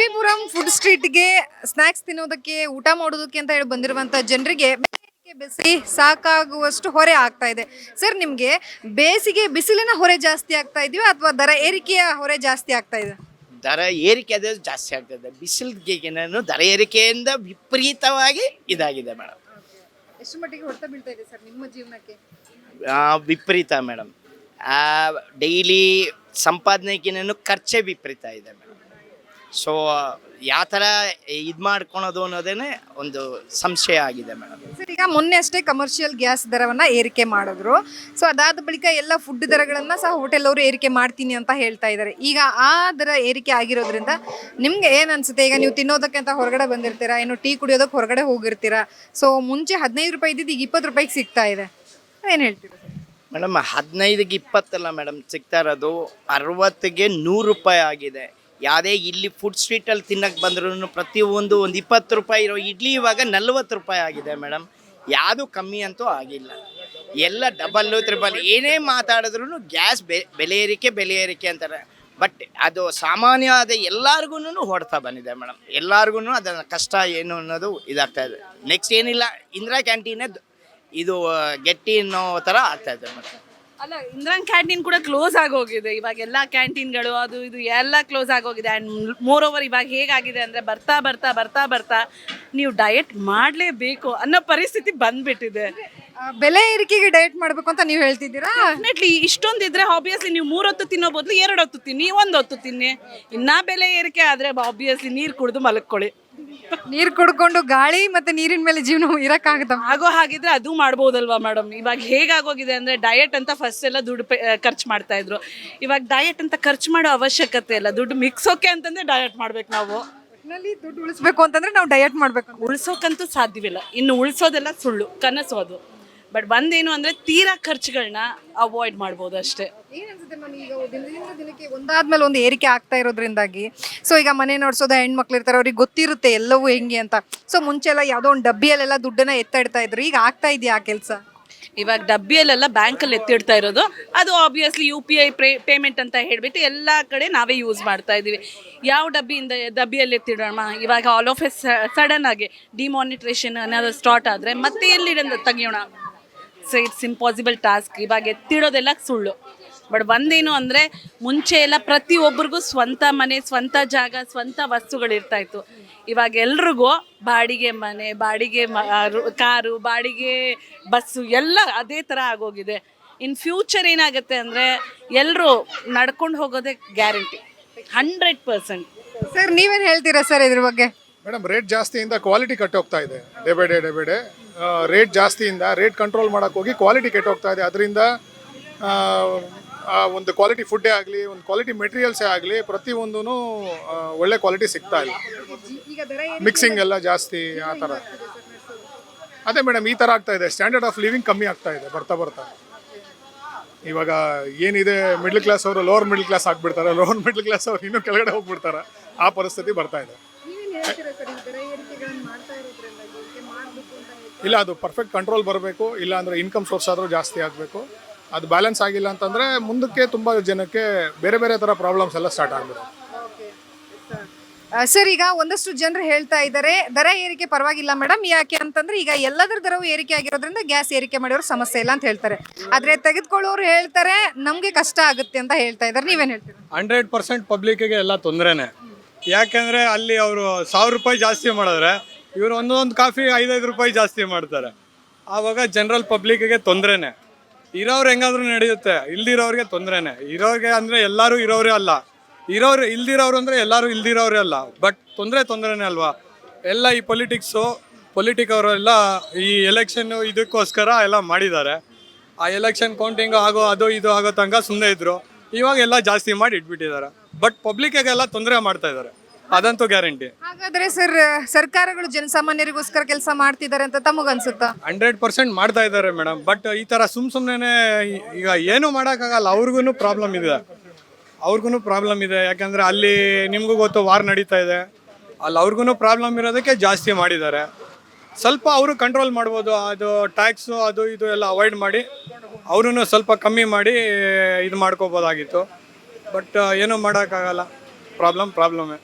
ವಿಪುರಂ food ಸ್ಟ್ರೀಟ್ಗೆ snacks ತಿನ್ನೋದಕ್ಕೆ ಊಟ ಮಾಡೋದಕ್ಕೆ ಅಂತ ಹೇಳಿ ಬಂದಿರುವಂತ ಜನರಿಗೆ ಬಿಸಿ ಸಾಕಾಗುವಷ್ಟು ಹೊರೆ ಆಗ್ತಾ ಇದೆ. ಸರ್, ನಿಮಗೆ ಬೇಸಿಗೆ ಬಿಸಿಲಿನ ಹೊರೆ ಜಾಸ್ತಿ ಆಗ್ತಾ ಇದೆಯಾ ಅಥವಾ ದರ ಏರಿಕೆಯ ಹೊರೆ ಜಾಸ್ತಿ ಆಗ್ತಾ ಇದೆ? ದರ ಏರಿಕೆ ಅದು ಜಾಸ್ತಿ ಆಗ್ತದೆ. ಬಿಸಿಲಿಗೆ ದರ ಏರಿಕೆಯಿಂದ ವಿಪರೀತವಾಗಿ ಇದಾಗಿದೆ ಮೇಡಮ್. ಎಷ್ಟು ಮಟ್ಟಿಗೆ ಹೊಡೆತ ಬೀಳ್ತಾ ಇದೆ ಸರ್ ನಿಮ್ಮ ಜೀವನಕ್ಕೆ? ವಿಪರೀತ ಮೇಡಮ್. ಡೈಲಿ ಸಂಪಾದನೆಗಿನ ಖರ್ಚೇ ವಿಪರೀತ ಇದೆ ಮೇಡಮ್. ಸೊ ಯಾವ ಥರ ಇದು ಮಾಡ್ಕೊಳೋದು ಅನ್ನೋದೇ ಒಂದು ಸಂಶಯ ಆಗಿದೆ ಮೇಡಮ್. ಸರ್, ಈಗ ಮೊನ್ನೆ ಅಷ್ಟೇ ಕಮರ್ಷಿಯಲ್ ಗ್ಯಾಸ್ ದರವನ್ನು ಏರಿಕೆ ಮಾಡಿದ್ರು. ಸೊ ಅದಾದ ಬಳಿಕ ಎಲ್ಲ ಫುಡ್ ದರಗಳನ್ನು ಸಹ ಹೋಟೆಲ್ ಅವರು ಏರಿಕೆ ಮಾಡ್ತೀನಿ ಅಂತ ಹೇಳ್ತಾ ಇದ್ದಾರೆ. ಈಗ ಆ ದರ ಏರಿಕೆ ಆಗಿರೋದ್ರಿಂದ ನಿಮ್ಗೆ ಏನು ಅನ್ಸುತ್ತೆ? ಈಗ ನೀವು ತಿನ್ನೋದಕ್ಕೆ ಅಂತ ಹೊರಗಡೆ ಬಂದಿರ್ತೀರಾ, ಏನು ಟೀ ಕುಡಿಯೋದಕ್ಕೆ ಹೊರಗಡೆ ಹೋಗಿರ್ತೀರಾ. ಸೊ ಮುಂಚೆ 15 ರೂಪಾಯಿ ಇದ್ದಿದ್ದು ಈಗ 20 ರೂಪಾಯಿಗೆ ಸಿಗ್ತಾ ಇದೆ. ಏನು ಹೇಳ್ತೀರಾ ಮೇಡಮ್? 15ಗೆ 20 ಅಲ್ಲ ಮೇಡಮ್, ಸಿಗ್ತಾ ಇರೋದು 60ಗೆ 100 ರೂಪಾಯಿ ಆಗಿದೆ. ಯಾವುದೇ ಇಲ್ಲಿ ಫುಡ್ ಸ್ಟ್ರೀಟಲ್ಲಿ ತಿನ್ನಕ್ಕೆ ಬಂದ್ರೂ ಪ್ರತಿಯೊಂದು 20 ರೂಪಾಯಿ ಇರೋ ಇಡ್ಲಿ ಇವಾಗ 40 ರೂಪಾಯಿ ಆಗಿದೆ ಮೇಡಮ್. ಯಾವುದು ಕಮ್ಮಿ ಅಂತೂ ಆಗಿಲ್ಲ. ಎಲ್ಲ ಡಬಲ್ಲು ತ್ರಿಬಲ್ ಏನೇ ಮಾತಾಡಿದ್ರು ಗ್ಯಾಸ್ ಬೆಲೆ ಏರಿಕೆ ಅಂತಾರೆ. ಬಟ್ ಅದು ಸಾಮಾನ್ಯವಾದ ಎಲ್ಲರಿಗೂ ಹೊಡ್ತಾ ಬಂದಿದೆ ಮೇಡಮ್. ಎಲ್ಲರಿಗೂ ಅದರ ಕಷ್ಟ ಏನು ಅನ್ನೋದು ಇದಾಗ್ತಾ ಇದೆ. ನೆಕ್ಸ್ಟ್ ಏನಿಲ್ಲ, ಇಂದಿರಾ ಕ್ಯಾಂಟೀನೇ ಇದು ಗಟ್ಟಿ ಅನ್ನೋ ಥರ ಆಗ್ತಾ ಇದೆ ಮೇಡಮ್. ಅಲ್ಲ, ಇಂದಿರಾ ಕ್ಯಾಂಟೀನ್ ಕೂಡ ಕ್ಲೋಸ್ ಆಗೋಗಿದೆ. ಇವಾಗ ಎಲ್ಲ ಕ್ಯಾಂಟೀನ್ಗಳು ಅದು ಇದು ಎಲ್ಲ ಕ್ಲೋಸ್ ಆಗೋಗಿದೆ. ಆ್ಯಂಡ್ ಮೋರ್ ಓವರ್ ಇವಾಗ ಹೇಗಾಗಿದೆ ಅಂದರೆ ಬರ್ತಾ ನೀವು ಡಯಟ್ ಮಾಡಲೇಬೇಕು ಅನ್ನೋ ಪರಿಸ್ಥಿತಿ ಬಂದ್ಬಿಟ್ಟಿದೆ. ಬೆಲೆ ಏರಿಕೆಗೆ ಡಯಟ್ ಮಾಡಬೇಕು ಅಂತ ನೀವು ಹೇಳ್ತಿದ್ದೀರಾ? ಡೆಫಿನೆಟ್ಲಿ ಇಷ್ಟೊಂದಿದ್ರೆ ಆಬ್ವಿಯಸ್ಲಿ ನೀವು 3 ಹೊತ್ತು ತಿನ್ನೋ ಬದಲು 2 ಹೊತ್ತು ತಿನ್ನಿ, 1 ಹೊತ್ತು ತಿನ್ನಿ. ಇನ್ನೂ ಬೆಲೆ ಏರಿಕೆ ಆದರೆ ಆಬ್ವಿಯಸ್ಲಿ ನೀರು ಕುಡಿದು ಮಲಗ್ಕೊಳ್ಳಿ. ನೀರು ಕುಡ್ಕೊಂಡು ಗಾಳಿ ಮತ್ತೆ ನೀರಿನ ಮೇಲೆ ಜೀವನ ಇರಕ್ಕಾಗತ್ತ? ಹಾಗಿದ್ರೆ ಅದು ಮಾಡ್ಬೋದಲ್ವಾ ಮೇಡಮ್? ಇವಾಗ ಹೇಗಾಗೋಗಿದೆ ಅಂದರೆ ಡಯಟ್ ಅಂತ ಫಸ್ಟ್ ಎಲ್ಲ ದುಡ್ಡು ಖರ್ಚು ಮಾಡ್ತಾ ಇದ್ರು. ಇವಾಗ ಡಯಟ್ ಅಂತ ಖರ್ಚು ಮಾಡೋ ಅವಶ್ಯಕತೆ ಇಲ್ಲ. ದುಡ್ಡು ಮಿಕ್ಸೋಕೆ ಅಂತಂದ್ರೆ ಡಯಟ್ ಮಾಡ್ಬೇಕು. ನಾವು ದುಡ್ಡು ಉಳಿಸ್ಬೇಕು ಅಂತಂದ್ರೆ ನಾವು ಡಯಟ್ ಮಾಡ್ಬೇಕು. ಉಳಿಸೋಕಂತೂ ಸಾಧ್ಯವಿಲ್ಲ. ಇನ್ನು ಉಳಿಸೋದೆಲ್ಲ ಸುಳ್ಳು, ಕನಸು ಅದು. ಬಟ್ ಒಂದೇನು ಅಂದರೆ ತೀರಾ ಖರ್ಚುಗಳನ್ನ ಅವಾಯ್ಡ್ ಮಾಡ್ಬೋದು ಅಷ್ಟೇ. ಈಗ ದಿನಕ್ಕೆ ಒಂದಾದ್ಮೇಲೆ ಒಂದು ಏರಿಕೆ ಆಗ್ತಾ ಇರೋದ್ರಿಂದಾಗಿ ಸೊ ಈಗ ಮನೆ ನೋಡ್ಸೋದ ಹೆಣ್ಮಕ್ಳು ಇರ್ತಾರೆ, ಅವ್ರಿಗೆ ಗೊತ್ತಿರುತ್ತೆ ಎಲ್ಲವೂ ಹೆಂಗೆ ಅಂತ. ಸೊ ಮುಂಚೆ ಎಲ್ಲ ಯಾವುದೋ ಒಂದು ಡಬ್ಬಿಯಲ್ಲೆಲ್ಲ ದುಡ್ಡನ್ನ ಎತ್ತಿಡ್ತಾ ಇದ್ರು. ಈಗ ಆಗ್ತಾ ಇದೆಯಾ ಆ ಕೆಲಸ? ಇವಾಗ ಡಬ್ಬಿಯಲ್ಲೆಲ್ಲ ಬ್ಯಾಂಕಲ್ಲಿ ಎತ್ತಿಡ್ತಾ ಇರೋದು. ಅದು ಆಬ್ವಿಯಸ್ಲಿ UPI ಪೇಮೆಂಟ್ ಅಂತ ಹೇಳಿಬಿಟ್ಟು ಎಲ್ಲ ಕಡೆ ನಾವೇ ಯೂಸ್ ಮಾಡ್ತಾ ಇದ್ದೀವಿ. ಯಾವ ಡಬ್ಬಿಯಲ್ಲಿ ಎತ್ತಿಡೋಣ? ಇವಾಗ ಆಲ್ ಆಫ್ ಎ ಸಡನ್ ಆಗಿ ಡಿಮಾನಿಟ್ರೇಷನ್ ಅನ್ನೋದು ಸ್ಟಾರ್ಟ್ ಆದರೆ ಮತ್ತೆ ಎಲ್ಲಿ ತೆಗಿಯೋಣ? So it's impossible task. ಇವಾಗ ಎತ್ತಿಡೋದೆಲ್ಲ ಸುಳ್ಳು. ಬಟ್ ಒಂದೇನು ಅಂದರೆ ಮುಂಚೆ ಎಲ್ಲ ಪ್ರತಿಯೊಬ್ಬರಿಗೂ ಸ್ವಂತ ಮನೆ, ಸ್ವಂತ ಜಾಗ, ಸ್ವಂತ ವಸ್ತುಗಳಿರ್ತಾಯಿತ್ತು. ಇವಾಗ ಎಲ್ರಿಗೂ ಬಾಡಿಗೆ ಮನೆ, ಬಾಡಿಗೆ ಕಾರು, ಬಾಡಿಗೆ ಬಸ್ಸು ಎಲ್ಲ ಅದೇ ಥರ ಆಗೋಗಿದೆ. ಇನ್ ಫ್ಯೂಚರ್ ಏನಾಗುತ್ತೆ ಅಂದರೆ ಎಲ್ಲರೂ ನಡ್ಕೊಂಡು ಹೋಗೋದೇ ಗ್ಯಾರಂಟಿ 100%. ಸರ್, ನೀವೇನು ಹೇಳ್ತೀರಾ ಸರ್ ಇದ್ರ ಬಗ್ಗೆ? ಮೇಡಮ್, ರೇಟ್ ಜಾಸ್ತಿಯಿಂದ ಕ್ವಾಲಿಟಿ ಹೋಗ್ತಾ ಇದೆ. ಡೇ ಬೈ ಡೇ ರೇಟ್ ಜಾಸ್ತಿಯಿಂದ ರೇಟ್ ಕಂಟ್ರೋಲ್ ಮಾಡೋಕ್ಕೆ ಹೋಗಿ ಕ್ವಾಲಿಟಿ ಹೋಗ್ತಾ ಇದೆ. ಅದರಿಂದ ಒಂದು ಕ್ವಾಲಿಟಿ ಫುಡ್ಡೇ ಆಗಲಿ, ಒಂದು ಕ್ವಾಲಿಟಿ ಮೆಟೀರಿಯಲ್ಸೇ ಆಗಲಿ, ಪ್ರತಿಯೊಂದೂ ಒಳ್ಳೆ ಕ್ವಾಲಿಟಿ ಸಿಗ್ತಾ ಇಲ್ಲ. ಮಿಕ್ಸಿಂಗ್ ಎಲ್ಲ ಜಾಸ್ತಿ ಆ ಥರ. ಅದೇ ಮೇಡಮ್, ಈ ಥರ ಆಗ್ತಾ ಇದೆ. ಸ್ಟ್ಯಾಂಡರ್ಡ್ ಆಫ್ ಲಿವಿಂಗ್ ಕಮ್ಮಿ ಆಗ್ತಾ ಇದೆ ಬರ್ತಾ. ಇವಾಗ ಏನಿದೆ, ಮಿಡ್ಲ್ ಕ್ಲಾಸ್ ಅವರು ಲೋವರ್ ಮಿಡ್ಲ್ ಕ್ಲಾಸ್ ಆಗಿಬಿಡ್ತಾರೆ, ಲೋವರ್ ಮಿಡ್ಲ್ ಕ್ಲಾಸ್ ಅವ್ರು ಇನ್ನೂ ಕೆಳಗಡೆ ಹೋಗ್ಬಿಡ್ತಾರೆ. ಆ ಪರಿಸ್ಥಿತಿ ಬರ್ತಾ ಇದೆ. ಇಲ್ಲ, ಅದು ಪರ್ಫೆಕ್ಟ್ ಕಂಟ್ರೋಲ್ ಬರಬೇಕು. ಇಲ್ಲ ಅಂದರೆ ಇನ್ಕಮ್ ಸೋರ್ಸ್ ಆದರೂ ಜಾಸ್ತಿ ಆಗಬೇಕು. ಅದು ಬ್ಯಾಲೆನ್ಸ್ ಆಗಿಲ್ಲ ಅಂತಂದರೆ ಮುಂದಕ್ಕೆ ತುಂಬ ಜನಕ್ಕೆ ಬೇರೆ ಥರ ಪ್ರಾಬ್ಲಮ್ಸ್ ಎಲ್ಲ ಸ್ಟಾರ್ಟ್ ಆಗಬೇಕು. ಸರ್, ಈಗ ಒಂದಷ್ಟು ಜನರು ಹೇಳ್ತಾ ಇದ್ದಾರೆ ದರ ಏರಿಕೆ ಪರವಾಗಿಲ್ಲ ಮೇಡಮ್, ಯಾಕೆ ಅಂತಂದ್ರೆ ಈಗ ಎಲ್ಲದರ ದರವು ಏರಿಕೆ ಆಗಿರೋದ್ರಿಂದ ಗ್ಯಾಸ್ ಏರಿಕೆ ಮಾಡಿರೋರು ಸಮಸ್ಯೆ ಇಲ್ಲ ಅಂತ ಹೇಳ್ತಾರೆ. ಆದರೆ ತೆಗೆದುಕೊಳ್ಳೋರು ಹೇಳ್ತಾರೆ ನಮಗೆ ಕಷ್ಟ ಆಗುತ್ತೆ ಅಂತ ಹೇಳ್ತಾ ಇದ್ದಾರೆ. ನೀವೇನು ಹೇಳ್ತೀರಾ? 100% ಪಬ್ಲಿಕ್ಕಿಗೆ ಎಲ್ಲ ತೊಂದರೆನೇ. ಯಾಕೆಂದರೆ ಅಲ್ಲಿ ಅವರು 1000 ರೂಪಾಯಿ ಜಾಸ್ತಿ ಮಾಡಿದ್ರೆ ಇವರು ಒಂದೊಂದು ಕಾಫಿ 5-5 ರೂಪಾಯಿ ಜಾಸ್ತಿ ಮಾಡ್ತಾರೆ. ಆವಾಗ ಜನರಲ್ ಪಬ್ಲಿಕ್ಕಿಗೆ ತೊಂದರೆನೇ. ಇರೋರು ಹೆಂಗಾದ್ರೂ ನಡೆಯುತ್ತೆ, ಇಲ್ದಿರೋರಿಗೆ ತೊಂದರೆನೇ. ಇರೋರಿಗೆ ಅಂದರೆ ಎಲ್ಲರೂ ಇರೋರೇ ಅಲ್ಲ, ಇಲ್ದಿರೋರು ಅಂದರೆ ಎಲ್ಲರೂ ಇಲ್ದಿರೋರೇ ಅಲ್ಲ. ಬಟ್ ತೊಂದರೆನೇ ಅಲ್ವಾ ಎಲ್ಲ. ಈ ಪೊಲಿಟಿಕ್ ಅವರೆಲ್ಲ ಈ ಎಲೆಕ್ಷನ್ನು ಇದಕ್ಕೋಸ್ಕರ ಎಲ್ಲ ಮಾಡಿದ್ದಾರೆ. ಆ ಎಲೆಕ್ಷನ್ ಕೌಂಟಿಂಗ್ ಅದು ಇದು ಆಗೋ ತನಕ ಸುಮ್ಮನೆ ಇದ್ದರು. ಇವಾಗ ಎಲ್ಲ ಜಾಸ್ತಿ ಮಾಡಿ ಇಟ್ಬಿಟ್ಟಿದ್ದಾರೆ. ಬಟ್ ಪಬ್ಲಿಕ್ಕಿಗೆಲ್ಲ ತೊಂದರೆ ಮಾಡ್ತಾ ಇದ್ದಾರೆ, ಅದಂತೂ ಗ್ಯಾರಂಟಿ. ಹಾಗಾದ್ರೆ ಸರ್, ಸರ್ಕಾರಗಳು ಜನಸಾಮಾನ್ಯರಿಗೋಸ್ಕರ ಕೆಲಸ ಮಾಡ್ತಿದ್ದಾರೆ ಅಂತ ತಮಗನ್ಸುತ್ತಾ? 100% ಮಾಡ್ತಾ ಇದ್ದಾರೆ ಮೇಡಮ್. ಬಟ್ ಈ ಥರ ಸುಮ್ಮನೆ ಈಗ ಏನೂ ಮಾಡೋಕ್ಕಾಗಲ್ಲ. ಅವ್ರಿಗೂ ಪ್ರಾಬ್ಲಮ್ ಇದೆ. ಯಾಕಂದರೆ ಅಲ್ಲಿ ನಿಮಗೂ ಗೊತ್ತು, ವಾರ್ ನಡೀತಾ ಇದೆ. ಅಲ್ಲಿ ಅವ್ರಿಗೂ ಪ್ರಾಬ್ಲಮ್ ಇರೋದಕ್ಕೆ ಜಾಸ್ತಿ ಮಾಡಿದ್ದಾರೆ. ಸ್ವಲ್ಪ ಅವರು ಕಂಟ್ರೋಲ್ ಮಾಡ್ಬೋದು. ಅದು ಟ್ಯಾಕ್ಸು ಅದು ಇದು ಎಲ್ಲ ಅವಾಯ್ಡ್ ಮಾಡಿ ಅವ್ರೂ ಸ್ವಲ್ಪ ಕಮ್ಮಿ ಮಾಡಿ ಇದು ಮಾಡ್ಕೋಬೋದಾಗಿತ್ತು. ಬಟ್ ಏನೂ ಮಾಡೋಕ್ಕಾಗಲ್ಲ. ಪ್ರಾಬ್ಲಮ್ಮೇ.